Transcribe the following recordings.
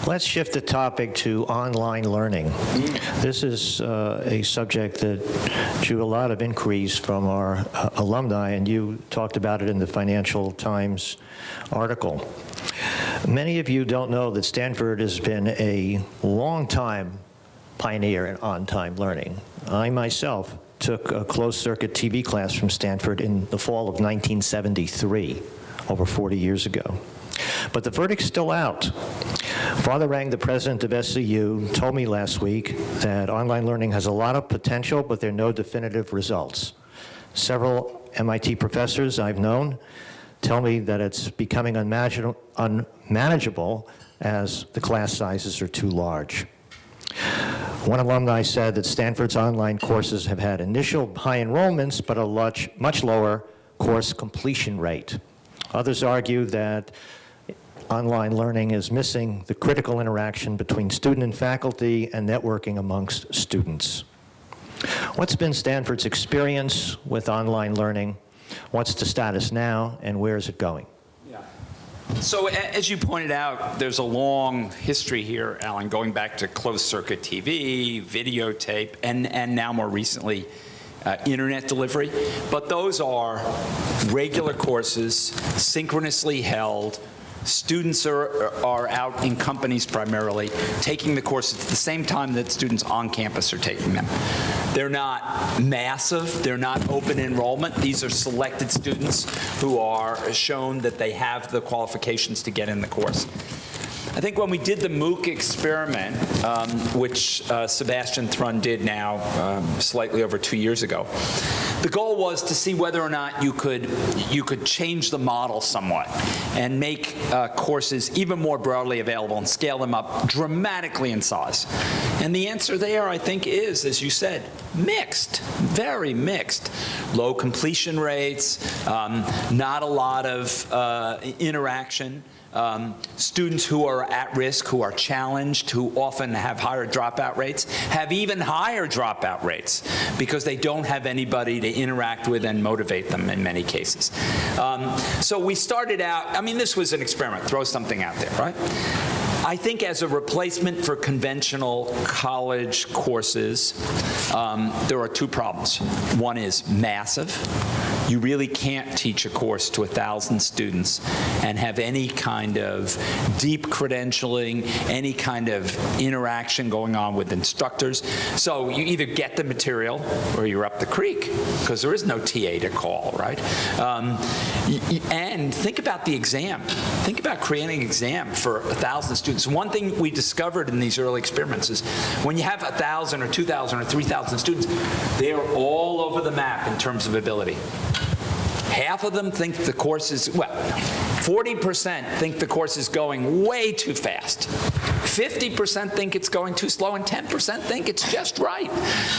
Let's shift the topic to online learning. This is a subject that drew a lot of inquiries from our alumni, and you talked about it in the Financial Times article. Many of you don't know that Stanford has been a long-time pioneer in on-time learning. I myself took a closed-circuit TV class from Stanford in the fall of 1973, over 40 years ago. But the verdict's still out. Father Rang, the president of SCU, told me last week that online learning has a lot of potential, but there are no definitive results. Several MIT professors I've known tell me that it's becoming unmanageable as the class sizes are too large. One alumni said that Stanford's online courses have had initial high enrollments, but a much lower course completion rate. Others argue that online learning is missing the critical interaction between student and faculty and networking amongst students. What's been Stanford's experience with online learning? What's the status now, and where is it going? So as you pointed out, there's a long history here, Alan, going back to closed-circuit TV, videotape, and now more recently, internet delivery. But those are regular courses, synchronously held. Students are out in companies primarily, taking the courses at the same time that students on campus are taking them. They're not massive, they're not open enrollment. These are selected students who are shown that they have the qualifications to get in the course. I think when we did the MOOC experiment, which Sebastian Thrun did now slightly over 2 years ago, the goal was to see whether or not you could change the model somewhat and make courses even more broadly available and scale them up dramatically in size. And the answer there, I think, is, as you said, mixed, very mixed. Low completion rates, not a lot of interaction. Students who are at risk, who are challenged, who often have higher dropout rates, have even higher dropout rates because they don't have anybody to interact with and motivate them in many cases. So we started out, I mean, this was an experiment, throw something out there, right? I think as a replacement for conventional college courses, there are two problems. One is massive. You really can't teach a course to 1,000 students and have any kind of deep credentialing, any kind of interaction going on with instructors. So you either get the material or you're up the creek, because there is no TA to call, right? And think about the exam. Think about creating an exam for 1,000 students. One thing we discovered in these early experiments is when you have 1,000 or 2,000 or 3,000 students, they are all over the map in terms of ability. Half of them think the course is, well, 40% think the course is going way too fast. 50% think it's going too slow, and 10% think it's just right.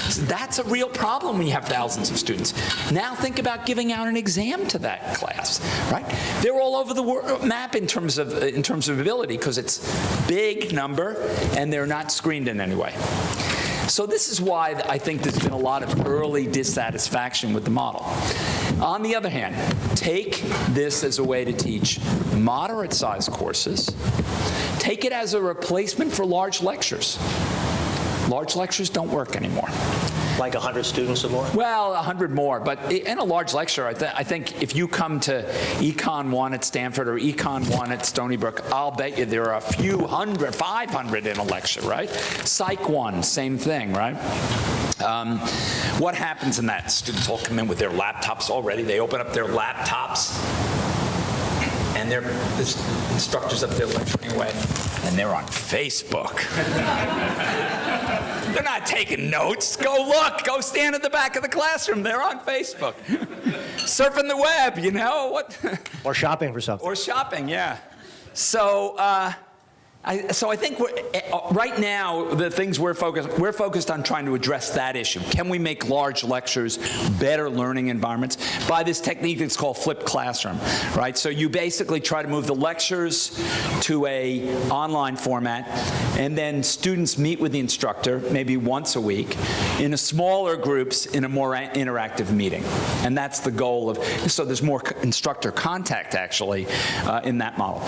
So that's a real problem when you have thousands of students. Now think about giving out an exam to that class, right? They're all over the map in terms of ability because it's big number and they're not screened in any way. So this is why I think there's been a lot of early dissatisfaction with the model. On the other hand, take this as a way to teach moderate-sized courses. Take it as a replacement for large lectures. Large lectures don't work anymore. Like 100 students or more? Well, 100 more, but in a large lecture, I think if you come to Econ 1 at Stanford or Econ 1 at Stony Brook, I'll bet you there are a few hundred, 500 in a lecture, right? Psych 1, same thing, right? What happens in that? Students all come in with their laptops already. They open up their laptops, and the instructor's up there lecturing away, and they're on Facebook. They're not taking notes. Go look. Go stand at the back of the classroom. They're on Facebook. Surfing the web, you know. What? Or shopping for something. Or shopping, yeah. So I think right now the things we're focused on trying to address that issue. Can we make large lectures better learning environments by this technique that's called flipped classroom, right? So you basically try to move the lectures to a online format, and then students meet with the instructor maybe once a week in a smaller groups in a more interactive meeting, and that's the goal of. So there's more instructor contact actually in that model.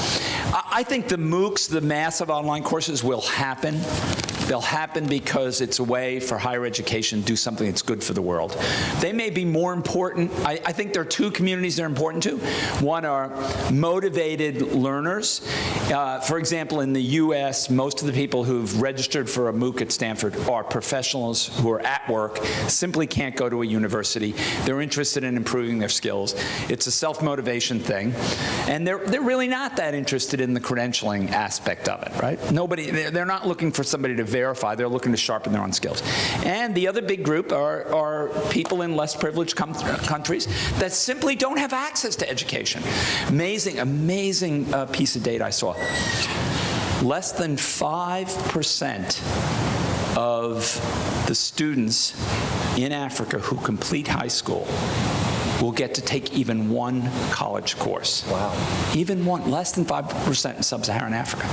I think the MOOCs, the massive online courses, will happen. They'll happen because it's a way for higher education to do something that's good for the world. They may be more important. I think there are two communities they're important to. One are motivated learners. For example, in the U.S., most of the people who've registered for a MOOC at Stanford are professionals who are at work, simply can't go to a university. They're interested in improving their skills. It's a self-motivation thing. And they're really not that interested in the credentialing aspect of it, right? They're not looking for somebody to verify. They're looking to sharpen their own skills. And the other big group are people in less privileged countries that simply don't have access to education. Amazing piece of data I saw. Less than 5% of the students in Africa who complete high school will get to take even one college course. Wow. Even one, less than 5% in sub-Saharan Africa.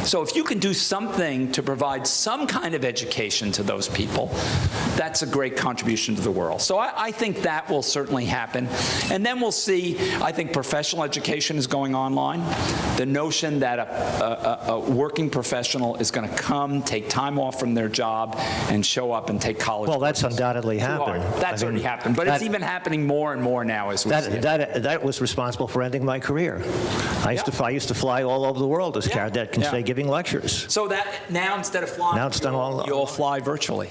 So if you can do something to provide some kind of education to those people, that's a great contribution to the world. So I think that will certainly happen. And then we'll see, I think professional education is going online. The notion that a working professional is going to come, take time off from their job, and show up and take college Well, that's courses. undoubtedly happened. That's already happened, but it's even happening more and more now as we see it. That was responsible for ending my career. I used to fly all over the world as Cadet Conseil giving lectures. So that now instead of flying, Now it's done all- you'll fly virtually.